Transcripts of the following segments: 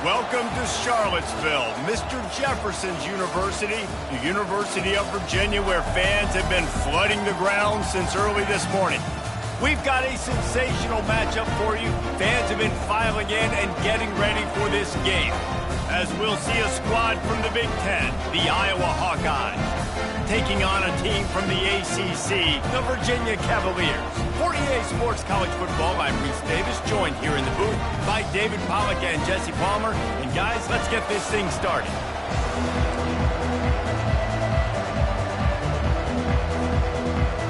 Welcome to Charlottesville, Mr. Jefferson's University, the University of Virginia, where fans have been flooding the ground since early this morning. We've got a sensational matchup for you. Fans have been filing in and getting ready for this game, as we'll see a squad from the Big Ten, the Iowa Hawkeyes, taking on a team from the ACC, the Virginia Cavaliers. For EA Sports College Football, I'm Reese Davis, joined here in the booth by David Pollack and Jesse Palmer. And guys, let's get this thing started.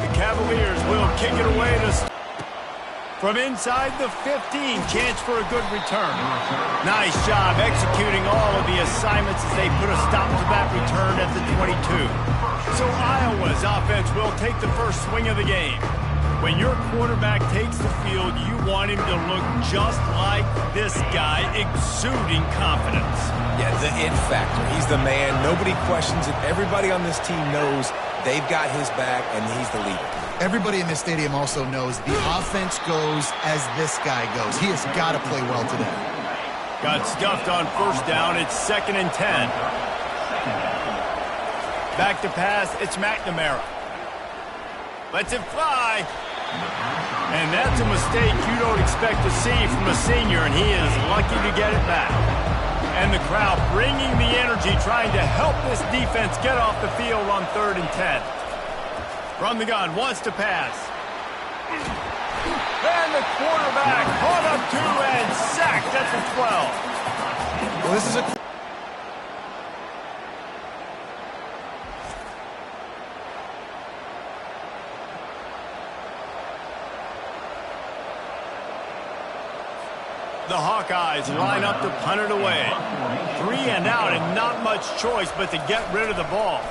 The Cavaliers will kick it away from inside the 15. Chance for a good return. Nice job executing all of the assignments as they put a stop to that return at the 22. So Iowa's offense will take the first swing of the game. When your quarterback takes the field, you want him to look just like this guy, exuding confidence. Yeah, the it factor. He's the man. Nobody questions it. Everybody on this team knows they've got his back, and he's the leader. Everybody in this stadium also knows the offense goes as this guy goes. He has got to play well today. Got stuffed on first down. It's 2nd and 10. Back to pass. It's McNamara. Lets it fly. And that's a mistake you don't expect to see from a senior, and he is lucky to get it back. And the crowd bringing the energy, trying to help this defense get off the field on 3rd and 10. From the gun, wants to pass. And the quarterback caught up to and sacked at the 12. Well, this is a... The Hawkeyes line up to punt it away. 3 and out and not much choice but to get rid of the ball.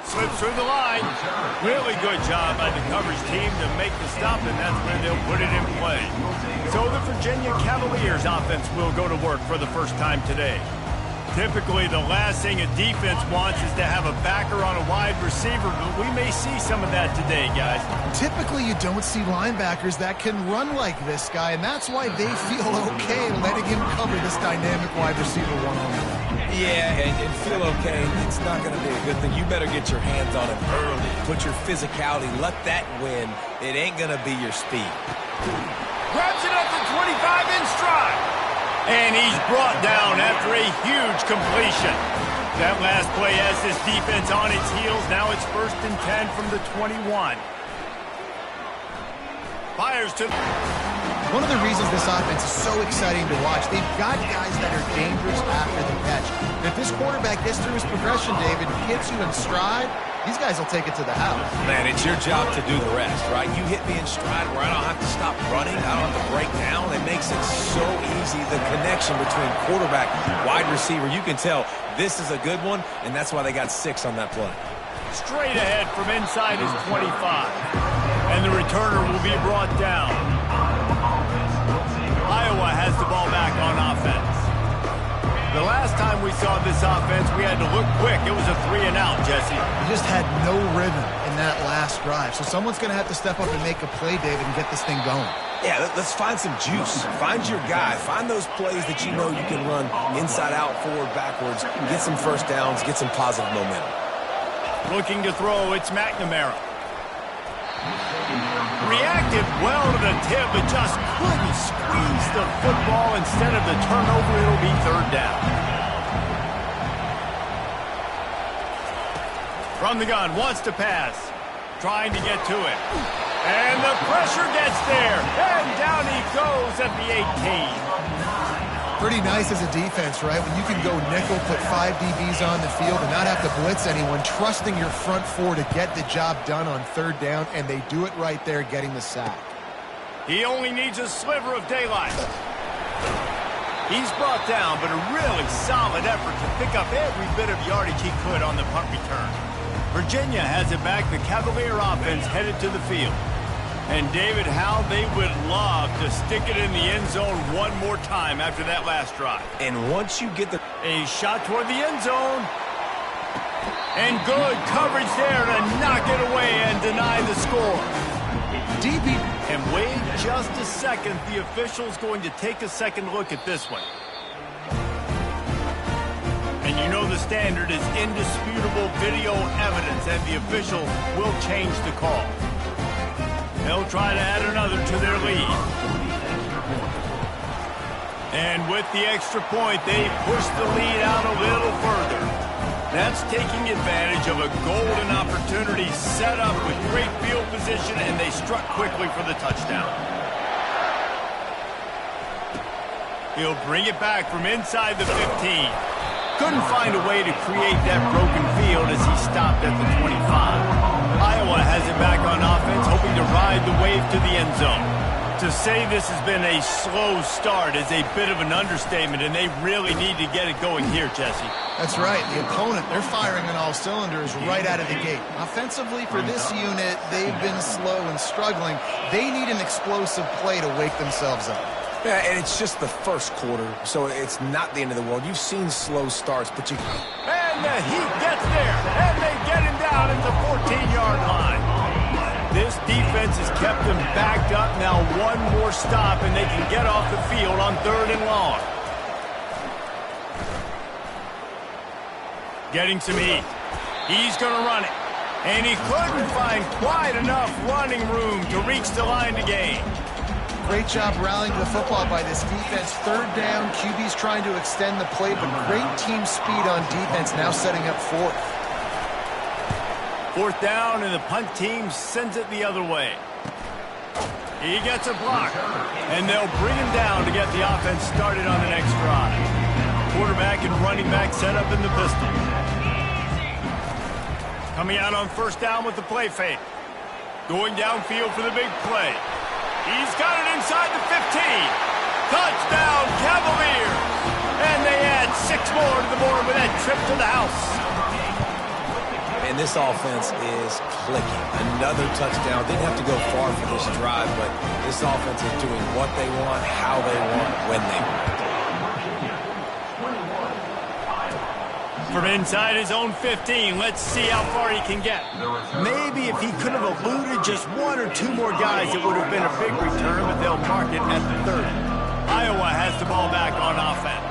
Slips through the line. Really good job by the coverage team to make the stop, and that's where they'll put it in play. So the Virginia Cavaliers offense will go to work for the first time today. Typically, the last thing a defense wants is to have a backer on a wide receiver, but we may see some of that today, guys. Typically, you don't see linebackers that can run like this guy, and that's why they feel okay letting him cover this dynamic wide receiver one-on-one. Yeah, and feel okay. It's not going to be a good thing. You better get your hands on him early. Put your physicality. Let that win. It ain't going to be your speed. Grabs it up to 25 in stride. And he's brought down after a huge completion. That last play has this defense on its heels. Now it's 1st and 10 from the 21. Fires to... One of the reasons this offense is so exciting to watch, they've got guys that are dangerous after the catch. If this quarterback gets through his progression, David, gets you in stride, these guys will take it to the house. Man, it's your job to do the rest, right? You hit me in stride where I don't have to stop running. I don't have to break down. It makes it so easy, the connection between quarterback, wide receiver. You can tell this is a good one, and that's why they got 6 on that play. Straight ahead from inside his 25. And the returner will be brought down. Iowa has the ball back on offense. The last time we saw this offense, we had to look quick. It was a 3 and out, Jesse. You just had no rhythm in that last drive. So someone's going to have to step up and make a play, David, and get this thing going. Yeah, let's find some juice. Find your guy. Find those plays that you know you can run inside out, forward, backwards. Get some first downs. Get some positive momentum. Looking to throw, it's McNamara. Reacted well to the tip, but just couldn't squeeze the football. Instead of the turnover, it'll be 3rd down. From the gun, wants to pass. Trying to get to it. And the pressure gets there. And down he goes at the 18. Pretty nice as a defense, right? When you can go nickel, put 5 DBs on the field and not have to blitz anyone, trusting your front 4 to get the job done on 3rd down, and they do it right there, getting the sack. He only needs a sliver of daylight. He's brought down, but a really solid effort to pick up every bit of yardage he could on the punt return. Virginia has it back. The Cavalier offense headed to the field. And, David, how they would love to stick it in the end zone one more time after that last drive. And once you get a shot toward the end zone. And good coverage there to knock it away and deny the score. DB. And wait just a second. The official's going to take a second look at this one. And you know the standard is indisputable video evidence, and the officials will change the call. They'll try to add another to their lead. And with the extra point, they push the lead out a little further. That's taking advantage of a golden opportunity set up with great field position, and they struck quickly for the touchdown. He'll bring it back from inside the 15. Couldn't find a way to create that broken field as he stopped at the 25. Iowa has it back on offense, hoping to ride the wave to the end zone. To say this has been a slow start is a bit of an understatement, and they really need to get it going here, Jesse. That's right. The opponent, they're firing on all cylinders right out of the gate. Offensively, for this unit, they've been slow and struggling. They need an explosive play to wake themselves up. Yeah, and it's just the first quarter, so it's not the end of the world. You've seen slow starts, but you... And the Heat gets there, and they get him down at the 14-yard line. This defense has kept them backed up. Now one more stop, and they can get off the field on 3rd and long. Getting some heat. He's going to run it. And he couldn't find quite enough running room to reach the line to gain. Great job rallying to the football by this defense. 3rd down, QB's trying to extend the play, but great team speed on defense, now setting up 4th. 4th down, and the punt team sends it the other way. He gets a block, and they'll bring him down to get the offense started on the next drive. Quarterback and running back set up in the pistol. Coming out on 1st down with the play fake. Going downfield for the big play. He's got it inside the 15. Touchdown, Cavaliers. And they add 6 more to the board with that trip to the house. And this offense is clicking. Another touchdown. Didn't have to go far for this drive, but this offense is doing what they want, how they want, when they want. From inside his own 15, let's see how far he can get. Maybe if he could have eluded just 1 or 2 more guys, it would have been a big return, but they'll mark it at the 30. Iowa has the ball back on offense.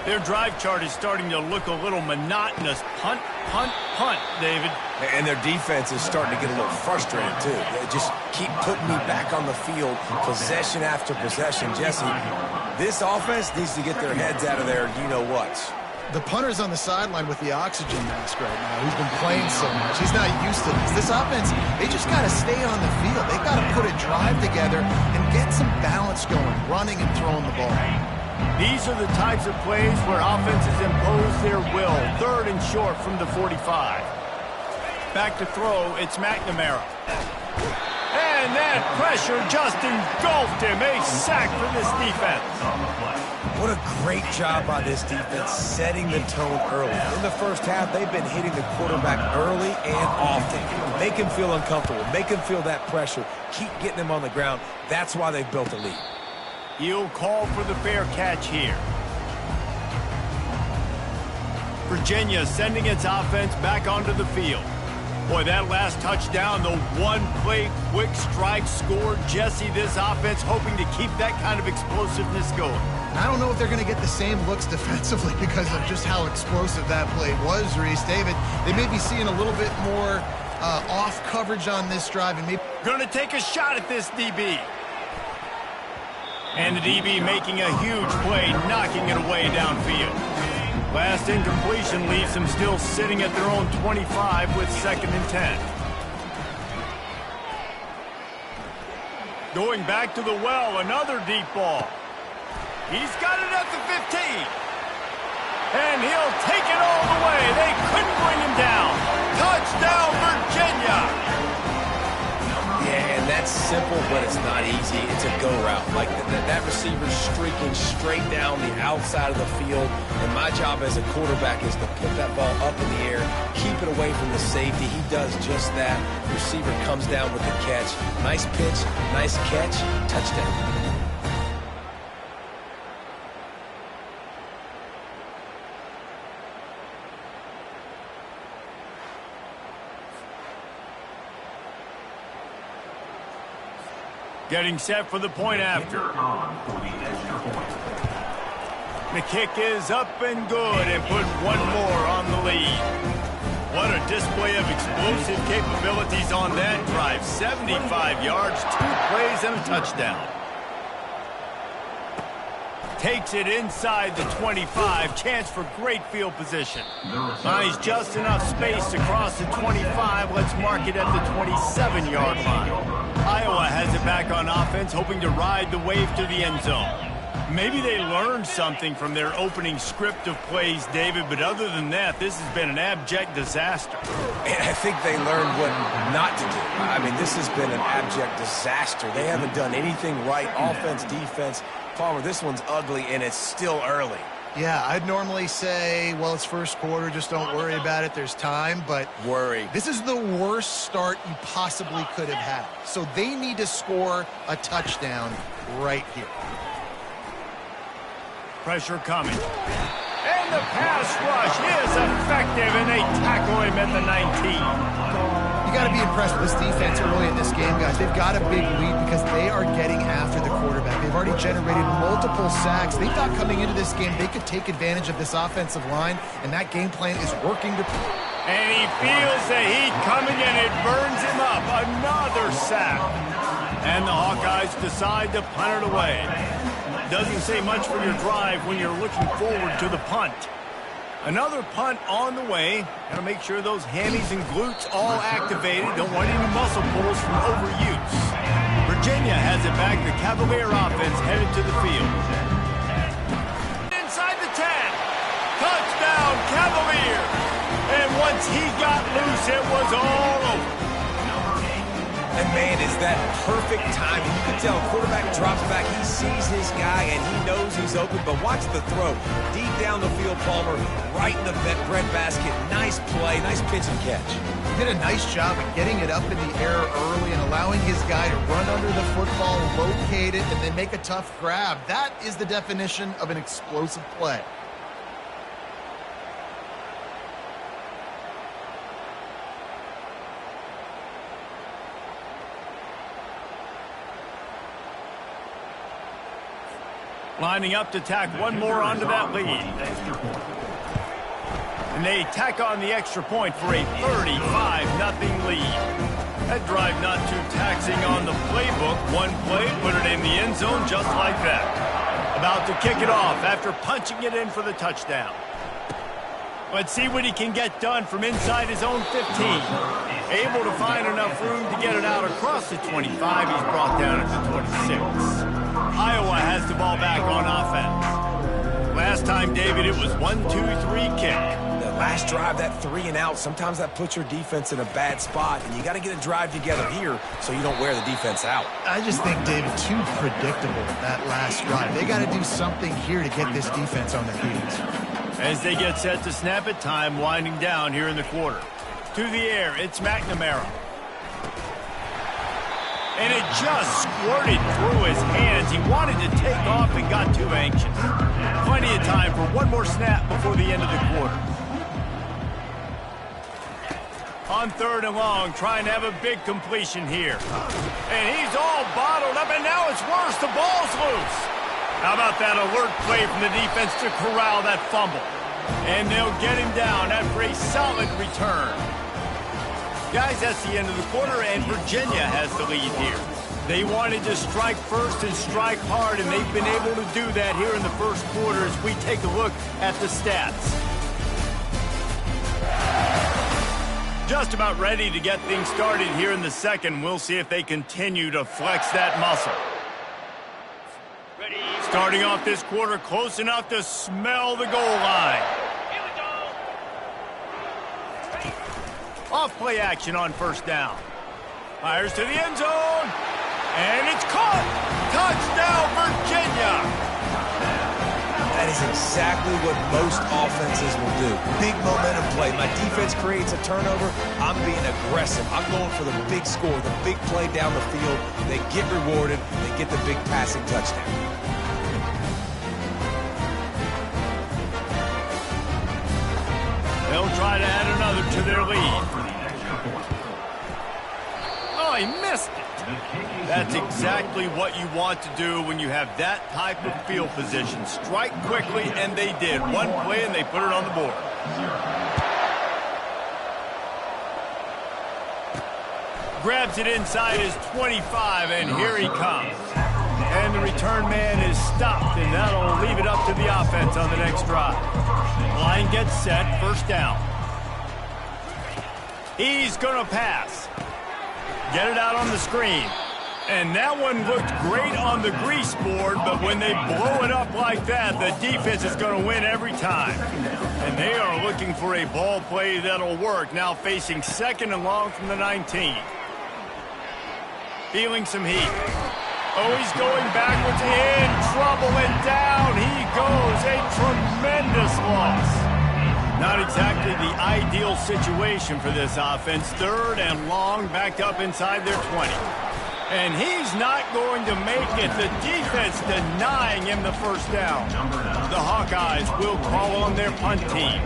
Their drive chart is starting to look a little monotonous. Punt, punt, punt, David. And their defense is starting to get a little frustrated, too. They just keep putting me back on the field, possession after possession. Jesse, this offense needs to get their heads out of there, you-know-what. The punter's on the sideline with the oxygen mask right now. He's been playing so much. He's not used to this. This offense, they just got to stay on the field. They've got to put a drive together and get some balance going, running and throwing the ball. These are the types of plays where offenses impose their will. 3rd and short from the 45. Back to throw, it's McNamara. And that pressure just engulfed him. A sack for this defense. What a great job by this defense setting the tone early. In the first half, they've been hitting the quarterback early and often. Make him feel uncomfortable. Make him feel that pressure. Keep getting him on the ground. That's why they've built a lead. He'll call for the fair catch here. Virginia sending its offense back onto the field. Boy, that last touchdown, the one-play quick strike scored. Jesse, this offense hoping to keep that kind of explosiveness going. I don't know if they're going to get the same looks defensively because of just how explosive that play was, Reese. David, they may be seeing a little bit more off coverage on this drive. And maybe going to take a shot at this DB. And the DB making a huge play, knocking it away downfield. Last incompletion leaves them still sitting at their own 25 with 2nd and 10. Going back to the well, another deep ball. He's got it at the 15. And he'll take it all the way. They couldn't bring him down. Touchdown, Virginia. Yeah, and that's simple, but it's not easy. It's a go route. Like that receiver's streaking straight down the outside of the field. And my job as a quarterback is to put that ball up in the air, keep it away from the safety. He does just that. The receiver comes down with the catch. Nice pitch, nice catch, touchdown. Getting set for the point after. The kick is up and good and put one more on the lead. What a display of explosive capabilities on that drive. 75 yards, 2 plays, and a touchdown. Takes it inside the 25. Chance for great field position. Finds just enough space to cross the 25. Let's mark it at the 27-yard line. Iowa has it back on offense, hoping to ride the wave to the end zone. Maybe they learned something from their opening script of plays, David, but other than that, this has been an abject disaster. And I think they learned what not to do. I mean, this has been an abject disaster. They haven't done anything right, offense, defense. Palmer, this one's ugly, and it's still early. Yeah, I'd normally say, well, it's first quarter, just don't worry about it, there's time, but this is the worst start you possibly could have had. So they need to score a touchdown right here. Pressure coming. And the pass rush is effective, and they tackle him at the 19. You got to be impressed with this defense early in this game, guys. They've got a big lead because they are getting after the quarterback. They've already generated multiple sacks. They thought coming into this game they could take advantage of this offensive line, and that game plan is working to... And he feels the heat coming, and it burns him up. Another sack. And the Hawkeyes decide to punt it away. Doesn't say much for your drive when you're looking forward to the punt. Another punt on the way. Got to make sure those hammies and glutes all activated. Don't want any muscle pulls from overuse. Virginia has it back. The Cavalier offense headed to the field. Inside the 10. Touchdown, Cavalier. And once he got loose, it was all over. And, man, is that perfect timing. You can tell quarterback drops back. He sees his guy, and he knows he's open. But watch the throw. Deep down the field, Palmer, right in the breadbasket. Nice play, nice pitch and catch. He did a nice job of getting it up in the air early and allowing his guy to run under the football, locate it, and then make a tough grab. That is the definition of an explosive play. Lining up to tack one more onto that lead. And they tack on the extra point for a 35-0 lead. That drive not too taxing on the playbook. One play, put it in the end zone just like that. About to kick it off after punching it in for the touchdown. Let's see what he can get done from inside his own 15. Able to find enough room to get it out across the 25. He's brought down at the 26. Iowa has the ball back on offense. Last time, David, it was 1-2-3 kick. The last drive, that 3 and out, sometimes that puts your defense in a bad spot, and you got to get a drive together here so you don't wear the defense out. I just think, David, too predictable that last drive. They got to do something here to get this defense on their heels. As they get set to snap it, time winding down here in the quarter. To the air, it's McNamara. And it just squirted through his hands. He wanted to take off and got too anxious. Plenty of time for one more snap before the end of the quarter. On 3rd and long, trying to have a big completion here. And he's all bottled up, and now it's worse. The ball's loose. How about that alert play from the defense to corral that fumble? And they'll get him down after a solid return. Guys, that's the end of the quarter, and Virginia has the lead here. They wanted to strike first and strike hard, and they've been able to do that here in the first quarter as we take a look at the stats. Just about ready to get things started here in the second. We'll see if they continue to flex that muscle. Starting off this quarter close enough to smell the goal line. Off play action on 1st down. Fires to the end zone. And it's caught. Touchdown, Virginia. That is exactly what most offenses will do. Big momentum play. My defense creates a turnover. I'm being aggressive. I'm going for the big score, the big play down the field. They get rewarded. They get the big passing touchdown. They'll try to add another to their lead. Oh, he missed it. That's exactly what you want to do when you have that type of field position. Strike quickly, and they did. One play, and they put it on the board. Grabs it inside his 25, and here he comes. And the return man is stopped, and that'll leave it up to the offense on the next drive. Line gets set, first down. He's going to pass. Get it out on the screen. And that one looked great on the grease board, but when they blow it up like that, the defense is going to win every time. And they are looking for a ball play that'll work, now facing second and long from the 19. Feeling some heat. Oh, he's going backwards, in trouble, and down he goes. A tremendous loss. Not exactly the ideal situation for this offense. Third and long, backed up inside their 20. And he's not going to make it. The defense denying him the first down. The Hawkeyes will call on their punt team.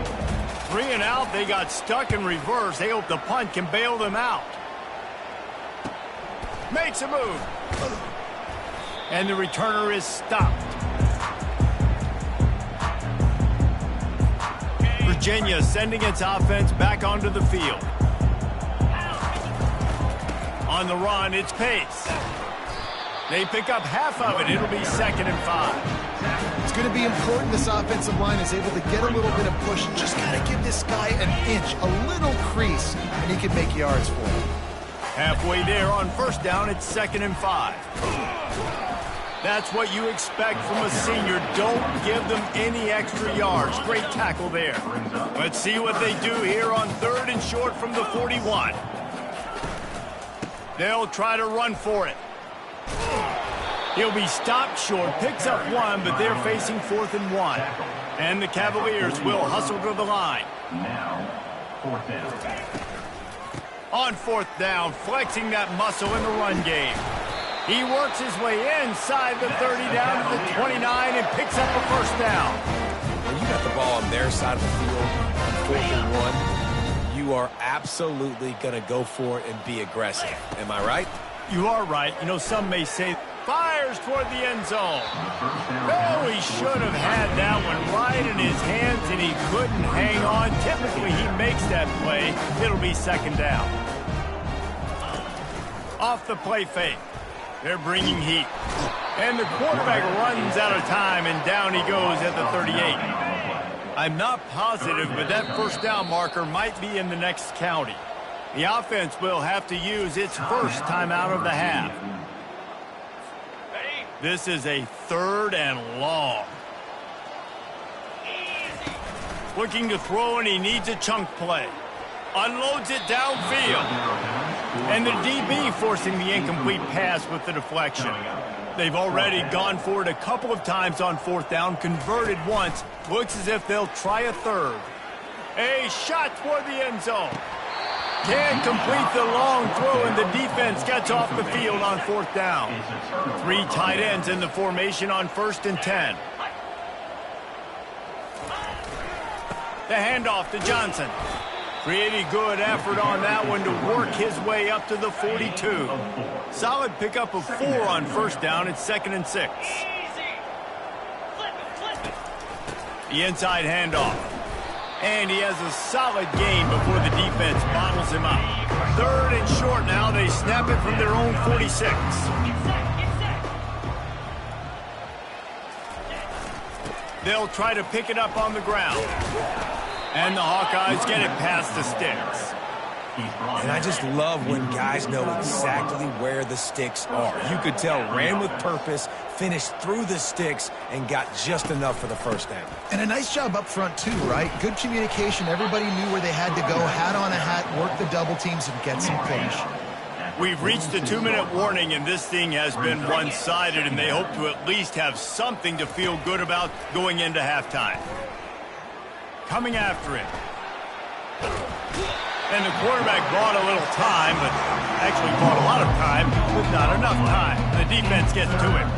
3 and out, they got stuck in reverse. They hope the punt can bail them out. Makes a move. And the returner is stopped. Virginia sending its offense back onto the field. On the run, it's Pace. They pick up half of it. It'll be second and 5. It's going to be important this offensive line is able to get a little bit of push. Just got to give this guy an inch, a little crease, and he can make yards for him. Halfway there on first down, it's second and 5. That's what you expect from a senior. Don't give them any extra yards. Great tackle there. Let's see what they do here on third and short from the 41. They'll try to run for it. He'll be stopped short, picks up 1, but they're facing 4th and 1. And the Cavaliers will hustle to the line. Fourth down. On 4th down, flexing that muscle in the run game. He works his way inside the 30 down to the 29 and picks up a first down. When you got the ball on their side of the field on 4th and 1, you are absolutely going to go for it and be aggressive. Am I right? You are right. You know, some may say, fires toward the end zone. Oh, he should have had that one right in his hands, and he couldn't hang on. Typically, he makes that play. It'll be second down. Off the play fake. They're bringing heat. And the quarterback runs out of time, and down he goes at the 38. I'm not positive, but that first down marker might be in the next county. The offense will have to use its first timeout of the half. This is a 3rd and long. Looking to throw, and he needs a chunk play. Unloads it downfield. And the DB forcing the incomplete pass with the deflection. They've already gone for it a couple of times on 4th down, converted once. Looks as if they'll try a third. A shot toward the end zone. Can't complete the long throw, and the defense gets off the field on 4th down. 3 tight ends in the formation on 1st and 10. The handoff to Johnson. Pretty good effort on that one to work his way up to the 42. Solid pickup of 4 on first down. It's 2nd and 6. The inside handoff. And he has a solid gain before the defense bottles him up. 3rd and short now. They snap it from their own 46. They'll try to pick it up on the ground. And the Hawkeyes get it past the sticks. And I just love when guys know exactly where the sticks are. You could tell ran with purpose, finished through the sticks, and got just enough for the first down. And a nice job up front, too, right? Good communication. Everybody knew where they had to go, hat on a hat, work the double teams, and get some push. We've reached the 2-minute warning, and this thing has been one-sided, and they hope to at least have something to feel good about going into halftime. Coming after it. And the quarterback bought a little time, but actually bought a lot of time, but not enough time. The defense gets to him.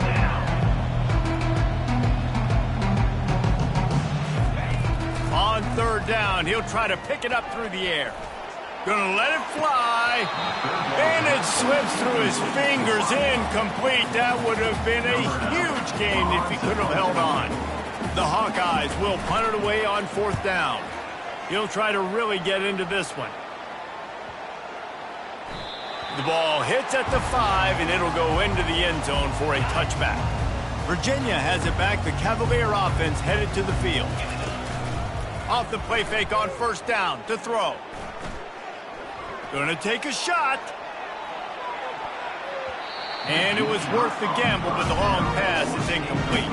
On 3rd down, he'll try to pick it up through the air. Gonna let it fly. And it slips through his fingers, incomplete. That would have been a huge gain if he could have held on. The Hawkeyes will punt it away on 4th down. He'll try to really get into this one. The ball hits at the 5, and it'll go into the end zone for a touchback. Virginia has it back. The Cavalier offense headed to the field. Off the play fake on 1st down to throw. Gonna take a shot. And it was worth the gamble, but the long pass is incomplete.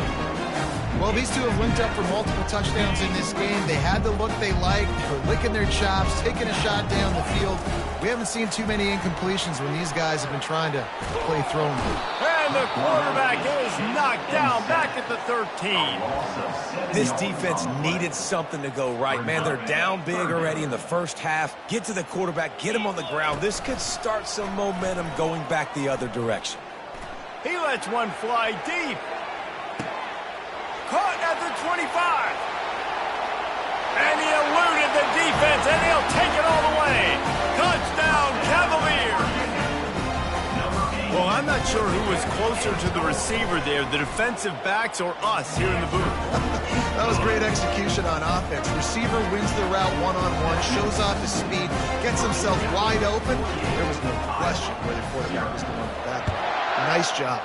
Well, these two have linked up for multiple touchdowns in this game. They had the look they liked. They were licking their chops, taking a shot down the field. We haven't seen too many incompletions when these guys have been trying to play throwing. And the quarterback is knocked down back at the 13. This defense needed something to go right, man. They're down big already in the first half. Get to the quarterback, get him on the ground. This could start some momentum going back the other direction. He lets one fly deep. Caught at the 25. And he eluded the defense, and he'll take it all the way. Touchdown, Cavalier. Well, I'm not sure who was closer to the receiver there, the defensive backs or us here in the booth. That was great execution on offense. Receiver wins the route one-on-one, shows off his speed, gets himself wide open. There was no question where the quarterback was going with that. Nice job.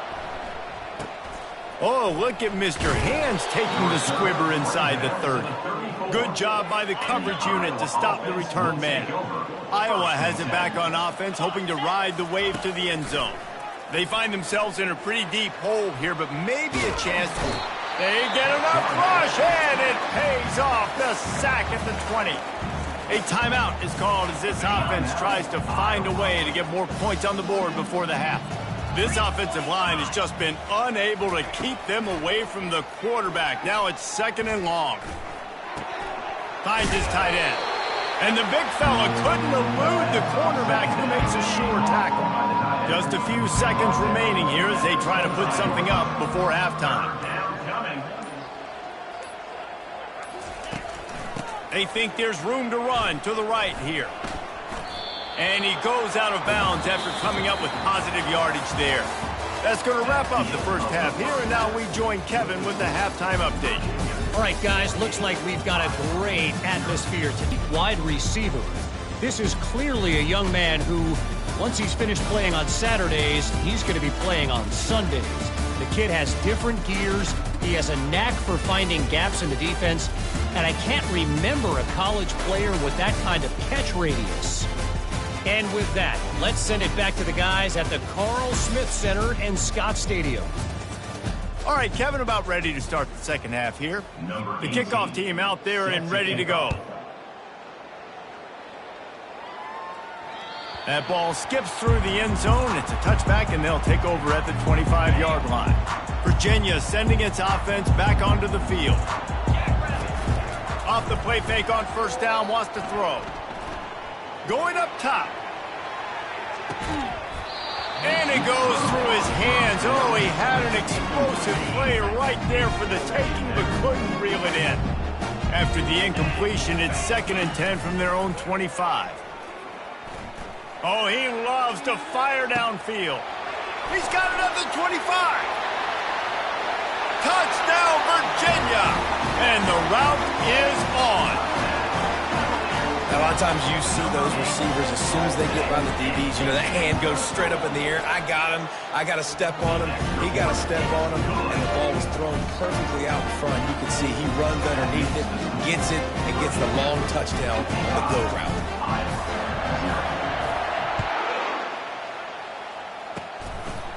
Oh, look at Mr. Hands taking the squibber inside the 30. Good job by the coverage unit to stop the return man. Iowa has it back on offense, hoping to ride the wave to the end zone. They find themselves in a pretty deep hole here, but maybe a chance to... They get enough rush, and it pays off. The sack at the 20. A timeout is called as this offense tries to find a way to get more points on the board before the half. This offensive line has just been unable to keep them away from the quarterback. Now it's 2nd and long. Finds his tight end. And the big fella couldn't elude the cornerback who makes a sure tackle. Just a few seconds remaining here as they try to put something up before halftime. They think there's room to run to the right here. And he goes out of bounds after coming up with positive yardage there. That's going to wrap up the first half here, and now we join Kevin with the halftime update. All right, guys, looks like we've got a great atmosphere today. Wide receiver. This is clearly a young man who, once he's finished playing on Saturdays, he's going to be playing on Sundays. The kid has different gears. He has a knack for finding gaps in the defense, and I can't remember a college player with that kind of catch radius. And with that, let's send it back to the guys at the Carl Smith Center and Scott Stadium. All right, Kevin, about ready to start the second half here. The kickoff team out there and ready to go. That ball skips through the end zone. It's a touchback, and they'll take over at the 25-yard line. Virginia sending its offense back onto the field. Off the play fake on 1st down, wants to throw. Going up top. And it goes through his hands. Oh, he had an explosive play right there for the taking, but couldn't reel it in. After the incompletion, it's 2nd and 10 from their own 25. Oh, he loves to fire downfield. He's got it at the 25. Touchdown, Virginia. And the route is on. A lot of times you see those receivers, as soon as they get by the DBs, you know, that hand goes straight up in the air. I got him. I got to step on him. He got to step on him. And the ball was thrown perfectly out in front. You can see he runs underneath it, gets it, and gets the long touchdown on the go route.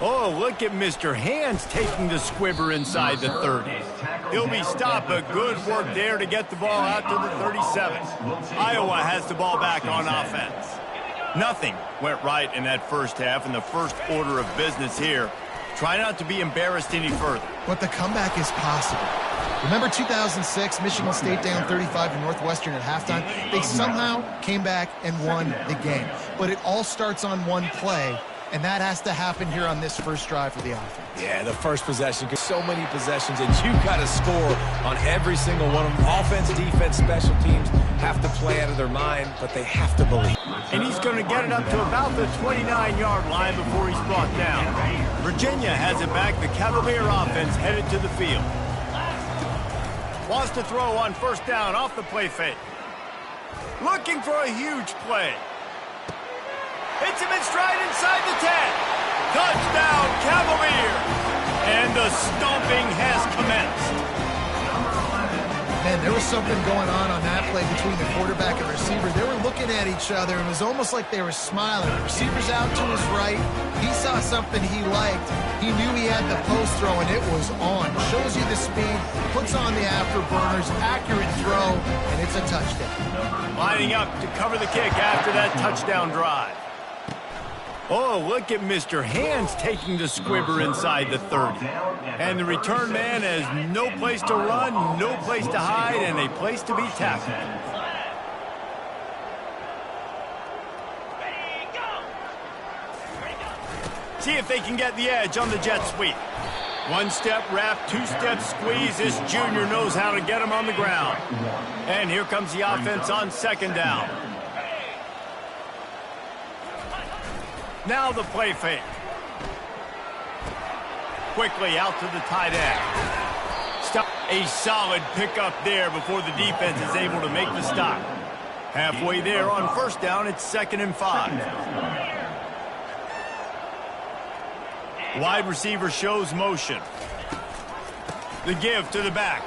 Oh, look at Mr. Hands taking the squibber inside the 30. He'll be stopped, but good work there to get the ball out to the 37. Iowa has the ball back on offense. Nothing went right in that first half, and the first order of business here. Try not to be embarrassed any further. But the comeback is possible. Remember 2006, Michigan State down 35 to Northwestern at halftime? They somehow came back and won the game. But it all starts on one play. And that has to happen here on this first drive for the offense. Yeah, the first possession. So many possessions, and you got to score on every single one of them. Offense, defense, special teams have to play out of their mind, but they have to believe. And he's going to get it up to about the 29-yard line before he's brought down. Virginia has it back. The Cavalier offense headed to the field. Wants to throw on first down off the play fake. Looking for a huge play. Hits him in stride inside the 10. Touchdown, Cavaliers! And the stomping has commenced. Man, there was something going on that play between the quarterback and receiver. They were looking at each other. It was almost like they were smiling. The receiver's out to his right. He saw something he liked. He knew he had the post throw, and it was on. Shows you the speed, puts on the afterburners, accurate throw, and it's a touchdown. Lining up to cover the kick after that touchdown drive. Oh, look at Mr. Hands taking the squibber inside the 30. And the return man has no place to run, no place to hide, and a place to be tackled. See if they can get the edge on the jet sweep. One-step wrap, two-step squeeze. This junior knows how to get him on the ground. And here comes the offense on second down. Now the play fake. Quickly out to the tight end. Stop. A solid pickup there before the defense is able to make the stop. Halfway there on first down, it's 2nd and 5. Wide receiver shows motion. The give to the back.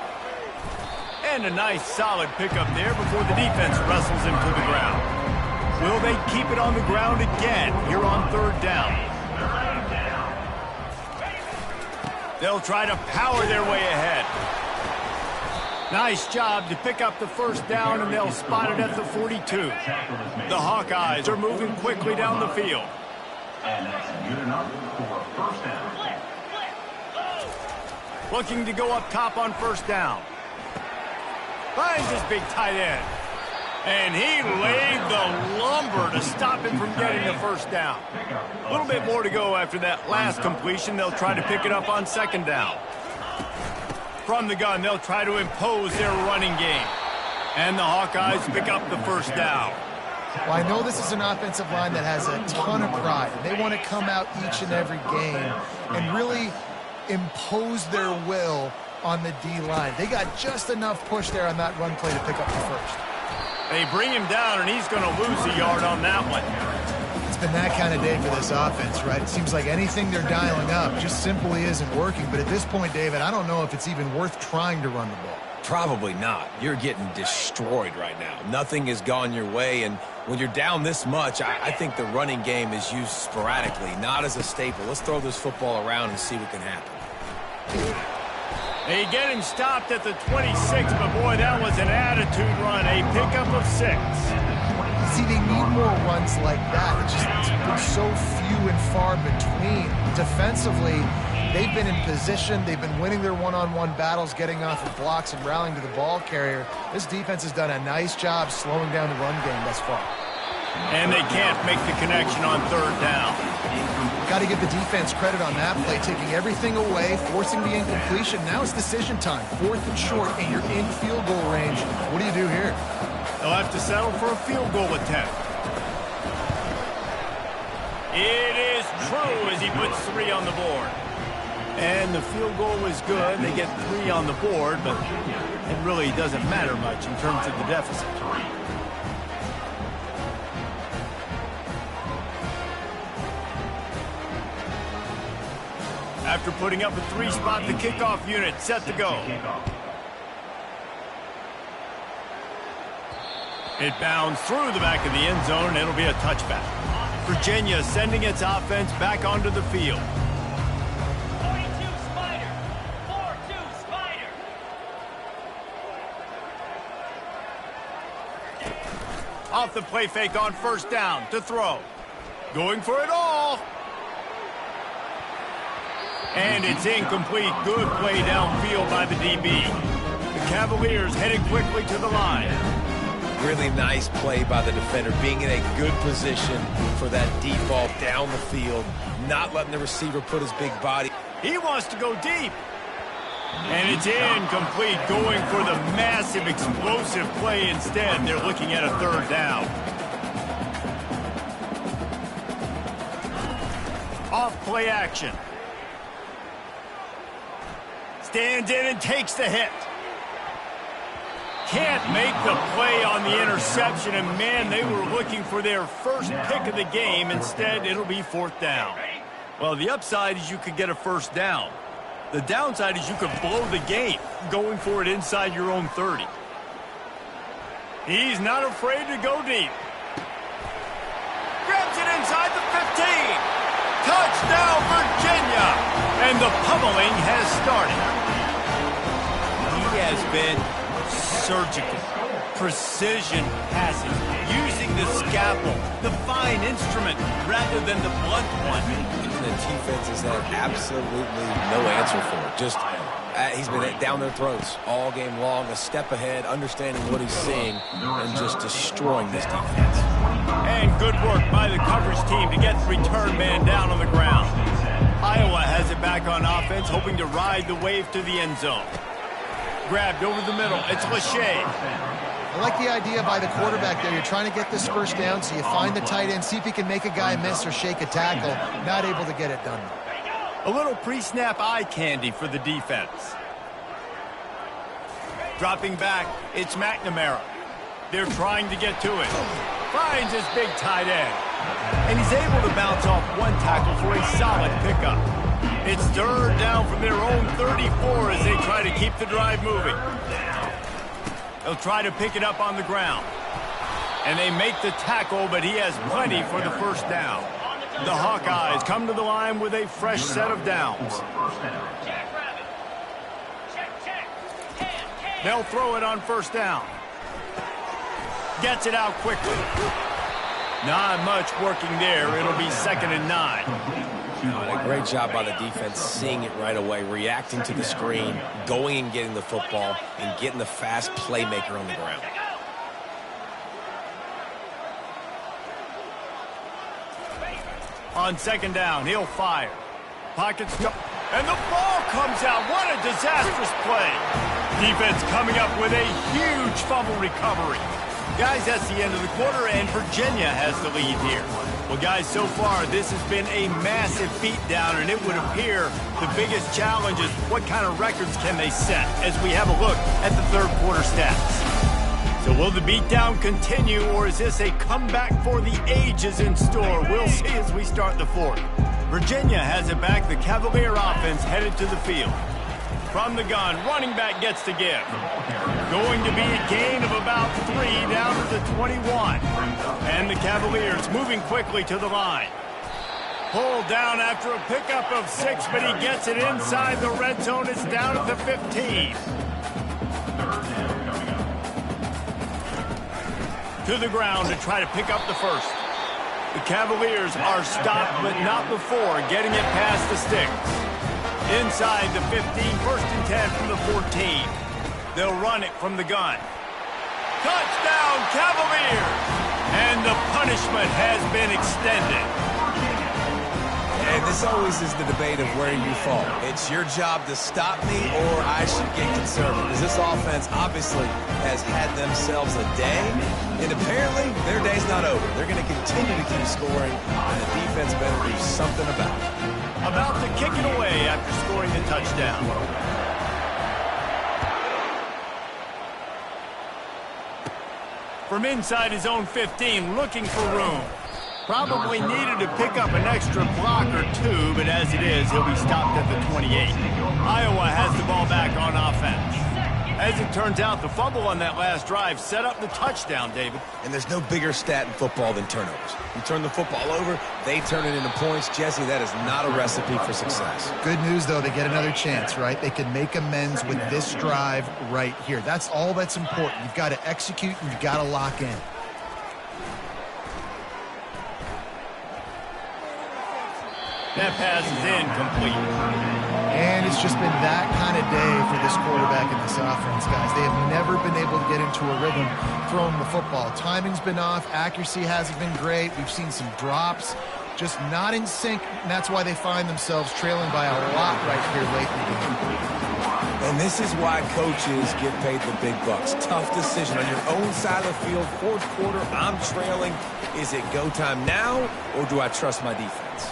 And a nice solid pickup there before the defense wrestles him to the ground. Will they keep it on the ground again here on third down? They'll try to power their way ahead. Nice job to pick up the first down, and they'll spot it at the 42. The Hawkeyes are moving quickly down the field. And that's good enough for first down. Looking to go up top on first down. Finds his big tight end. And he laid the lumber to stop him from getting the first down. A little bit more to go after that last completion. They'll try to pick it up on second down. From the gun, they'll try to impose their running game. And the Hawkeyes pick up the first down. Well, I know this is an offensive line that has a ton of pride. They want to come out each and every game and really impose their will on the D-line. They got just enough push there on that run play to pick up the first. They bring him down, and he's going to lose a yard on that one. It's been that kind of day for this offense, right? It seems like anything they're dialing up just simply isn't working. But at this point, David, I don't know if it's even worth trying to run the ball. Probably not. You're getting destroyed right now. Nothing has gone your way, and when you're down this much, I think the running game is used sporadically, not as a staple. Let's throw this football around and see what can happen. They get him stopped at the 26, but boy, that was an attitude run, a pickup of 6. See, they need more runs like that. It's been so few and far between. Defensively, they've been in position. They've been winning their one-on-one battles, getting off of blocks and rallying to the ball carrier. This defense has done a nice job slowing down the run game thus far. And they can't make the connection on third down. Got to give the defense credit on that play, taking everything away, forcing the incompletion. Now it's decision time. 4th and short, and you're in field goal range. What do you do here? They'll have to settle for a field goal attempt. It is true as he puts 3 on the board. And the field goal is good. They get 3 on the board, but it really doesn't matter much in terms of the deficit. After putting up a 3-spot, the kickoff unit set to go. It bounds through the back of the end zone, and it'll be a touchback. Virginia sending its offense back onto the field. 42 Spider. 4-2 Spider. Off the play fake on first down to throw. Going for it all. And it's incomplete. Good play downfield by the DB. The Cavaliers headed quickly to the line. Really nice play by the defender, being in a good position for that deep ball down the field, not letting the receiver put his big body. He wants to go deep. And it's incomplete, going for the massive, explosive play instead. They're looking at a third down. Off play action. Stands in and takes the hit. Can't make the play on the interception, and man, they were looking for their first pick of the game. Instead, it'll be fourth down. Well, the upside is you could get a first down. The downside is you could blow the game going for it inside your own 30. He's not afraid to go deep. Grabs it inside the 15. Touchdown, Virginia! And the pummeling has started. He has been surgical, precision passing, using the scalpel, the fine instrument, rather than the blunt one. The defense has had absolutely no answer for it. Just, he's been down their throats all game long, a step ahead, understanding what he's seeing, and just destroying this defense. And good work by the coverage team to get the return man down on the ground. Iowa has it back on offense, hoping to ride the wave to the end zone. Grabbed over the middle. It's Lachey. I like the idea by the quarterback there. You're trying to get this first down, so you find the tight end, see if he can make a guy miss or shake a tackle. Not able to get it done. A little pre-snap eye candy for the defense. Dropping back, it's McNamara. They're trying to get to it. Finds his big tight end. And he's able to bounce off one tackle for a solid pickup. It's third down from their own 34 as they try to keep the drive moving. They'll try to pick it up on the ground. And they make the tackle, but he has plenty for the first down. The Hawkeyes come to the line with a fresh set of downs. They'll throw it on first down. Gets it out quickly. Not much working there. It'll be 2nd and 9. A great job by the defense, seeing it right away, reacting to the screen, going and getting the football, and getting the fast playmaker on the ground. On 2nd down, he'll fire. Pockets go, and the ball comes out. What a disastrous play. Defense coming up with a huge fumble recovery. Guys, that's the end of the quarter, and Virginia has the lead here. Well, guys, so far, this has been a massive beatdown, and it would appear the biggest challenge is what kind of records can they set as we have a look at the third quarter stats. So will the beatdown continue, or is this a comeback for the ages in store? We'll see as we start the fourth. Virginia has it back. The Cavalier offense headed to the field. From the gun, running back gets to give. Going to be a gain of about 3 down to the 21. And the Cavaliers moving quickly to the line. Pulled down after a pickup of 6, but he gets it inside the red zone. It's down at the 15. To the ground to try to pick up the first. The Cavaliers are stopped, but not before getting it past the sticks. Inside the 15, 1st and 10 from the 14. They'll run it from the gun. Touchdown, Cavaliers! And the punishment has been extended. And this always is the debate of where you fall. It's your job to stop me, or I should get conservative. Because this offense obviously has had themselves a day, and apparently their day's not over. They're going to continue to keep scoring, and the defense better do something about it. About to kick it away after scoring the touchdown. From inside his own 15, looking for room. Probably needed to pick up an extra block or two, but as it is, he'll be stopped at the 28. Iowa has the ball back on offense. As it turns out, the fumble on that last drive set up the touchdown, David. And there's no bigger stat in football than turnovers. You turn the football over, they turn it into points. Jesse, that is not a recipe for success. Good news, though, they get another chance, right? They can make amends with this drive right here. That's all that's important. You've got to execute and you've got to lock in. That pass is incomplete. And it's just been that kind of day for this quarterback and this offense, guys. They have never been able to get into a rhythm throwing the football. Timing's been off. Accuracy hasn't been great. We've seen some drops. Just not in sync, and that's why they find themselves trailing by a lot right here late in the game. And this is why coaches get paid the big bucks. Tough decision on your own side of the field. Fourth quarter, I'm trailing. Is it go time now, or do I trust my defense?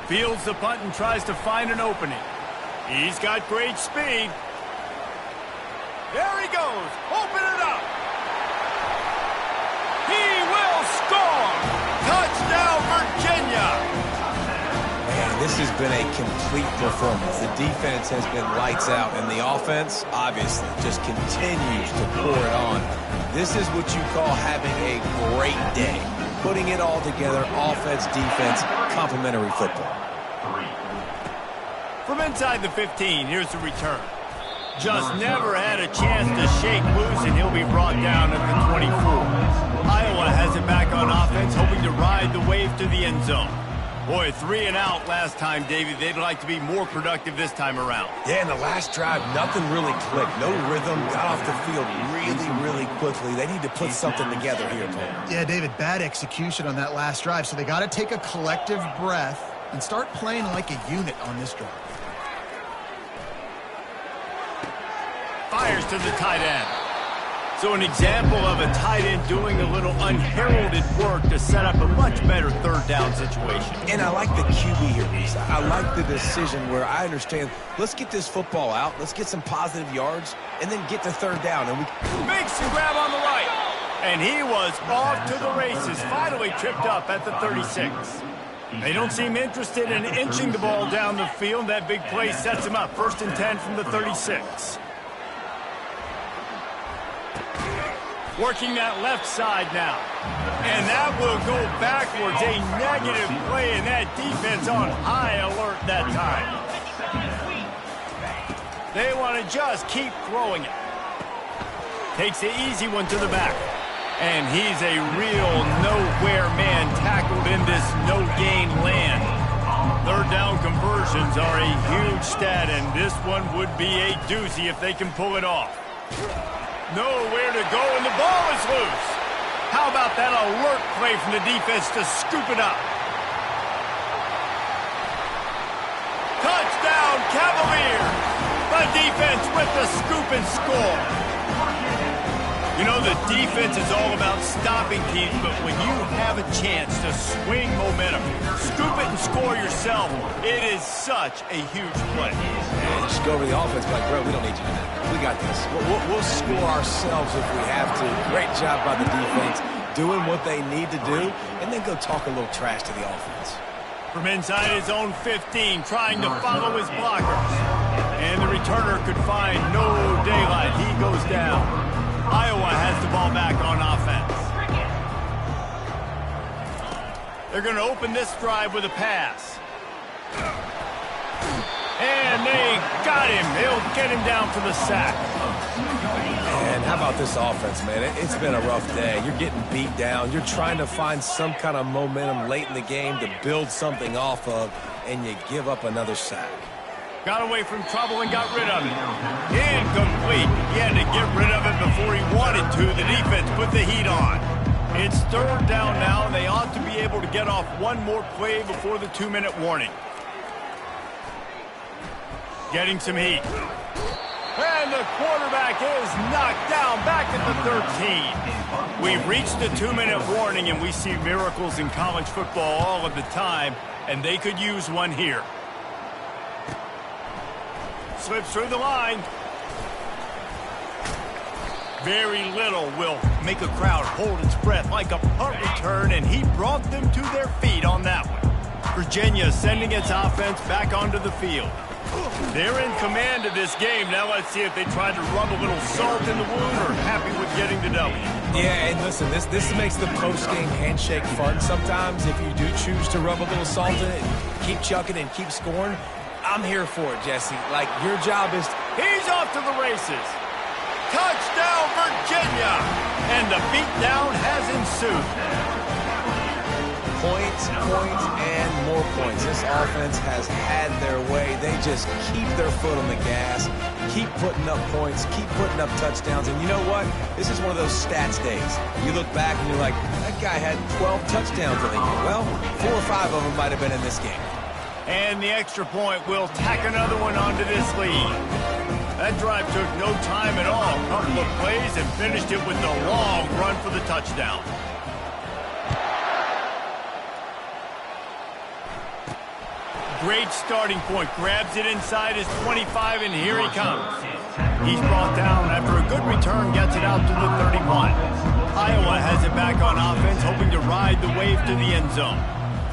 Fields the punt and tries to find an opening. He's got great speed. There he goes. Open it up. He will score. Touchdown, Virginia. Man, this has been a complete performance. The defense has been lights out, and the offense, obviously, just continues to pour it on. This is what you call having a great day. Putting it all together, offense, defense, complementary football. From inside the 15, here's the return. Just never had a chance to shake loose, and he'll be brought down at the 24. Iowa has it back on offense, hoping to ride the wave to the end zone. Boy, 3 and out last time, David. They'd like to be more productive this time around. Yeah, in the last drive, nothing really clicked. No rhythm, got off the field really quickly. They need to put something together here, Paul. Yeah, David, bad execution on that last drive, so they got to take a collective breath and start playing like a unit on this drive. Fires to the tight end. So an example of a tight end doing a little unheralded work to set up a much better third down situation. And I like the QB here, Reese. I like the decision where I understand, let's get this football out, let's get some positive yards, and then get to third down. And we makes the grab on the right. And he was off to the races, finally tripped up at the 36. They don't seem interested in inching the ball down the field. That big play sets him up. 1st and 10 from the 36. Working that left side now. And that will go backwards. A negative play, and that defense on high alert that time. They want to just keep throwing it. Takes the easy one to the back. And he's a real nowhere man tackled in this no-gain land. Third down conversions are a huge stat, and this one would be a doozy if they can pull it off. Nowhere to go, and the ball is loose. How about that alert play from the defense to scoop it up? Touchdown, Cavaliers! The defense with the scoop and score. You know, the defense is all about stopping teams, but when you have a chance to swing momentum, scoop it and score yourself, it is such a huge play. And just go over the offense like, bro, we don't need you to do that. We got this. We'll score ourselves if we have to. Great job by the defense, doing what they need to do, and then go talk a little trash to the offense. From inside his own 15, trying to follow his blockers. And the returner could find no daylight. He goes down. Iowa has the ball back on offense. They're going to open this drive with a pass. And they got him. They'll get him down for the sack. And how about this offense, man? It's been a rough day. You're getting beat down. You're trying to find some kind of momentum late in the game to build something off of, and you give up another sack. Got away from trouble and got rid of it. Incomplete. He had to get rid of it before he wanted to. The defense put the heat on. It's third down now, and they ought to be able to get off one more play before the 2-minute warning. Getting some heat. And the quarterback is knocked down back at the 13. We've reached the 2-minute warning, and we see miracles in college football all of the time, and they could use one here. Slips through the line. Very little will make a crowd hold its breath like a punt return, and he brought them to their feet on that one. Virginia sending its offense back onto the field. They're in command of this game. Now let's see if they try to rub a little salt in the wound or happy with getting the W. Yeah, and listen, this makes the post-game handshake fun sometimes if you do choose to rub a little salt in it and keep chucking and keep scoring. I'm here for it, Jesse. Like, your job is... He's off to the races. Touchdown, Virginia! And the beatdown has ensued. Points, and more points. This offense has had their way. They just keep their foot on the gas, keep putting up points, keep putting up touchdowns. And you know what? This is one of those stats days. You look back and you're like, that guy had 12 touchdowns in the year. Well, 4 or 5 of them might have been in this game. And the extra point will tack another one onto this lead. That drive took no time at all. A couple of plays and finished it with a long run for the touchdown. Great starting point. Grabs it inside his 25, and here he comes. He's brought down after a good return, gets it out to the 31. Iowa has it back on offense, hoping to ride the wave to the end zone.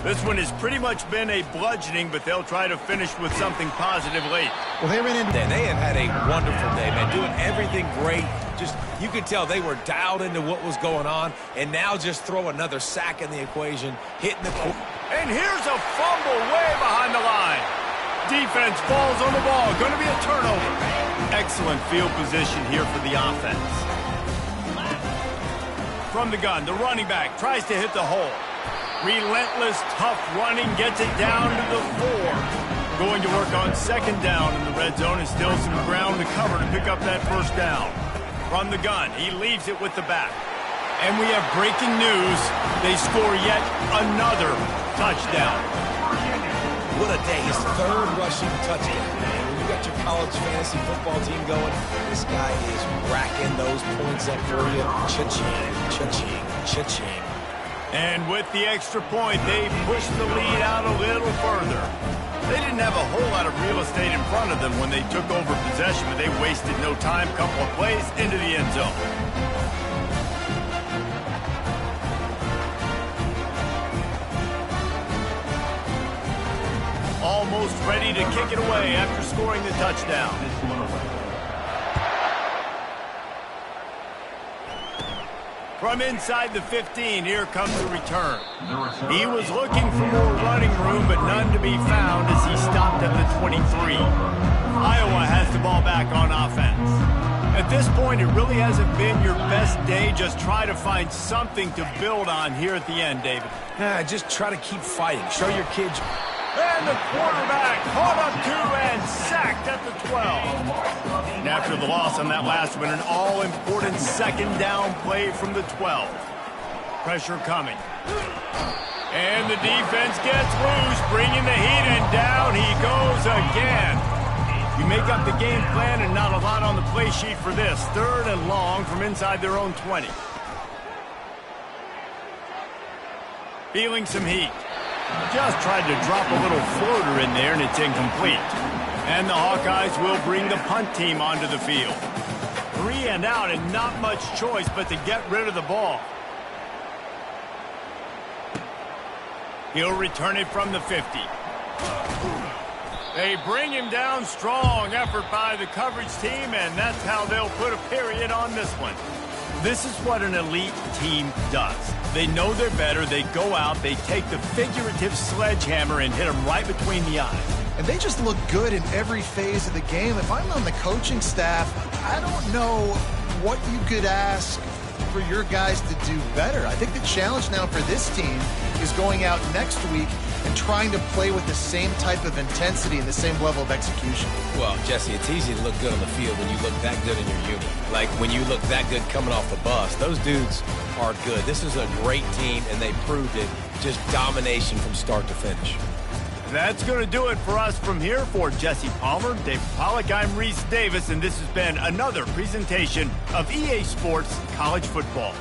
This one has pretty much been a bludgeoning, but they'll try to finish with something positive late. Well, they ran into... They have had a wonderful day, man, doing everything great. Just, you could tell they were dialed into what was going on, and now just throw another sack in the equation, hitting the... And here's a fumble way behind the line. Defense falls on the ball. Going to be a turnover. Excellent field position here for the offense. From the gun, the running back tries to hit the hole. Relentless, tough running, gets it down to the 4. Going to work on second down in the red zone, and still some ground to cover to pick up that first down. From the gun, he leaves it with the back. And we have breaking news. They score yet another touchdown. What a day. His third rushing touchdown. When you got your college fantasy football team going, this guy is racking those points up for you. Cha-ching, cha-ching, cha-ching. And with the extra point, they pushed the lead out a little further. They didn't have a whole lot of real estate in front of them when they took over possession, but they wasted no time. Couple of plays into the end zone. Almost ready to kick it away after scoring the touchdown. From inside the 15, here comes the return. He was looking for more running room, but none to be found as he stopped at the 23. Iowa has the ball back on offense. At this point, it really hasn't been your best day. Just try to find something to build on here at the end, David. Just try to keep fighting. Show your kids... And the quarterback caught up to and sacked at the 12. And after the loss on that last one, an all-important second down play from the 12. Pressure coming. And the defense gets loose, bringing the heat, and down he goes again. You make up the game plan and not a lot on the play sheet for this. Third and long from inside their own 20. Feeling some heat. Just tried to drop a little floater in there, and it's incomplete. And the Hawkeyes will bring the punt team onto the field. 3 and out, and not much choice but to get rid of the ball. He'll return it from the 50. They bring him down strong. Effort by the coverage team, and that's how they'll put a period on this one. This is what an elite team does. They know they're better. They go out. They take the figurative sledgehammer and hit them right between the eyes. And they just look good in every phase of the game. If I'm on the coaching staff, I don't know what you could ask for your guys to do better. I think the challenge now for this team is going out next week and trying to play with the same type of intensity and the same level of execution. Well, Jesse, it's easy to look good on the field when you look that good in your unit. Like when you look that good coming off the bus. Those dudes are good. This is a great team, and they proved it. Just domination from start to finish. That's going to do it for us from here. For Jesse Palmer, David Pollack, I'm Reese Davis, and this has been another presentation of EA Sports College Football.